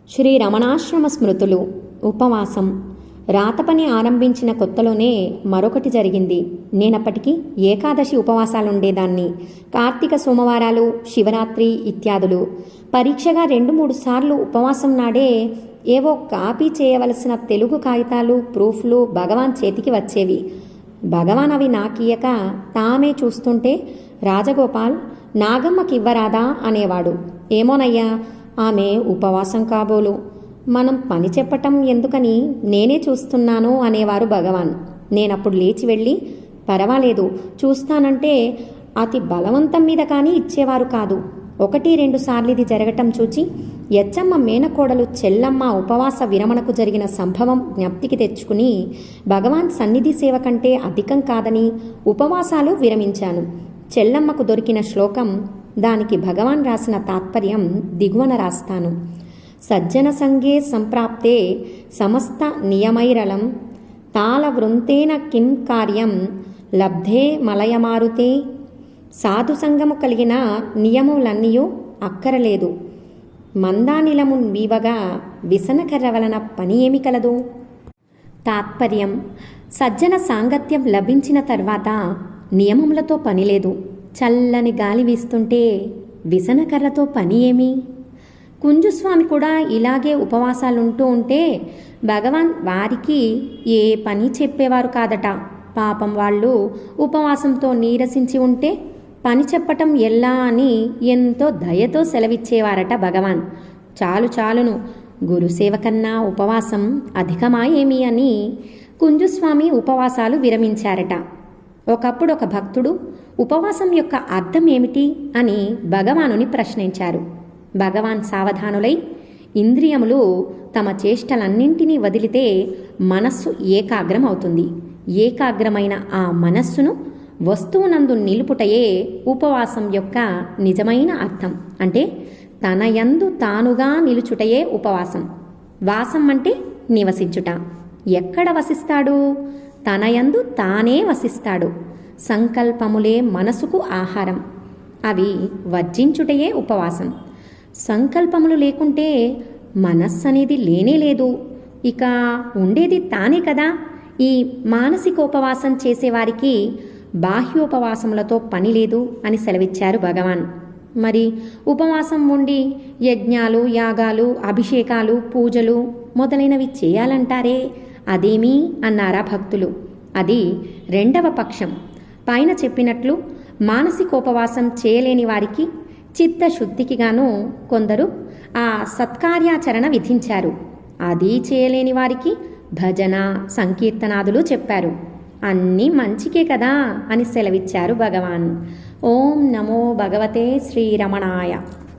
శ్రీ రమణాశ్రమ స్మృతులు. ఉపవాసం. రాతపని ఆరంభించిన కొత్తలోనే మరొకటి జరిగింది. నేనప్పటికీ ఏకాదశి ఉపవాసాలుండేదాన్ని. కార్తీక సోమవారాలు, శివరాత్రి ఇత్యాదులు. పరీక్షగా 2-3 సార్లు ఉపవాసం నాడే ఏవో కాపీ చేయవలసిన తెలుగు కాగితాలు, ప్రూఫ్లు భగవాన్ చేతికి వచ్చేవి. భగవాన్ అవి నాకియ్యక తామే చూస్తుంటే, రాజగోపాల్, నాగమ్మకివ్వరాదా అనేవాడు. ఏమోనయ్యా, ఆమె ఉపవాసం కాబోలు, మనం పని చెప్పటం ఎందుకని నేనే చూస్తున్నాను అనేవారు భగవాన్. నేనప్పుడు లేచి వెళ్ళి, పర్వాలేదు చూస్తానంటే అతి బలవంతం మీద కానీ ఇచ్చేవారు కాదు. 1-2 సార్లు ఇది జరగటం చూచి యచ్చమ్మ మేనకోడలు చెల్లమ్మ ఉపవాస విరమణకు జరిగిన సంభవం జ్ఞప్తికి తెచ్చుకుని, భగవాన్ సన్నిధి సేవ కంటే అధికం కాదని ఉపవాసాలు విరమించాను. చెల్లమ్మకు దొరికిన శ్లోకం, దానికి భగవాన్ రాసిన తాత్పర్యం దిగువన రాస్తాను. సజ్జన సంగే సంప్రాప్తే సమస్త నియమైరలం తాళవృంతేన కిం కార్యం లబ్ధే మలయమారుతే. సాధు సంగము కలిగిన నియములన్నీయూ అక్కరలేదు. మందానిలము వీవగా విసనకర్ర వలన పని ఏమి కలదు. తాత్పర్యం: సజ్జన సాంగత్యం లభించిన తర్వాత నియమములతో పనిలేదు. చల్లని గాలి వీస్తుంటే విసనకర్రతో పని ఏమి? కుంజుస్వామి కూడా ఇలాగే ఉపవాసాలుంటూ ఉంటే భగవాన్ వారికి ఏ పని చెప్పేవారు కాదట. పాపం వాళ్ళు ఉపవాసంతో నీరసించి ఉంటే పని చెప్పటం ఎలా అని ఎంతో దయతో సెలవిచ్చేవారట భగవాన్. చాలును, గురుసేవ కన్నా ఉపవాసం అధికమా ఏమి అని కుంజుస్వామి ఉపవాసాలు విరమించారట. ఒకప్పుడు ఒక భక్తుడు ఉపవాసం యొక్క అర్థం ఏమిటి అని భగవానుని ప్రశ్నించారు. భగవాన్ సావధానులై, ఇంద్రియములు తమ చేష్టలన్నింటినీ వదిలితే మనస్సు ఏకాగ్రం అవుతుంది. ఏకాగ్రమైన ఆ మనస్సును వస్తువునందు నిలుపుటయే ఉపవాసం యొక్క నిజమైన అర్థం. అంటే తన యందు తానుగా నిలుచుటయే ఉపవాసం. వాసం అంటే నివసించుట. ఎక్కడ వసిస్తాడు? తన యందు తానే వసిస్తాడు. సంకల్పములే మనసుకు ఆహారం. అవి వర్జించుటయే ఉపవాసం. సంకల్పములు లేకుంటే మనస్సు అనేది లేనేలేదు. ఇక ఉండేది తానే కదా. ఈ మానసికోపవాసం చేసేవారికి బాహ్యోపవాసములతో పని లేదు అని సెలవిచ్చారు భగవాన్. మరి ఉపవాసం ఉండి యజ్ఞాలు, యాగాలు, అభిషేకాలు, పూజలు మొదలైనవి చేయాలంటారే, అదేమీ అన్నారా భక్తులు. అది 2వ పక్షం. పైన చెప్పినట్లు మానసికోపవాసం చేయలేని వారికి చిత్తశుద్ధికి గాను కొందరు ఆ సత్కార్యాచరణ విధించారు. అది చేయలేని వారికి భజన, సంకీర్తనాదులు చెప్పారు. అన్నీ మంచికే కదా అని సెలవిచ్చారు భగవాన్. ఓం నమో భగవతే శ్రీరమణాయ.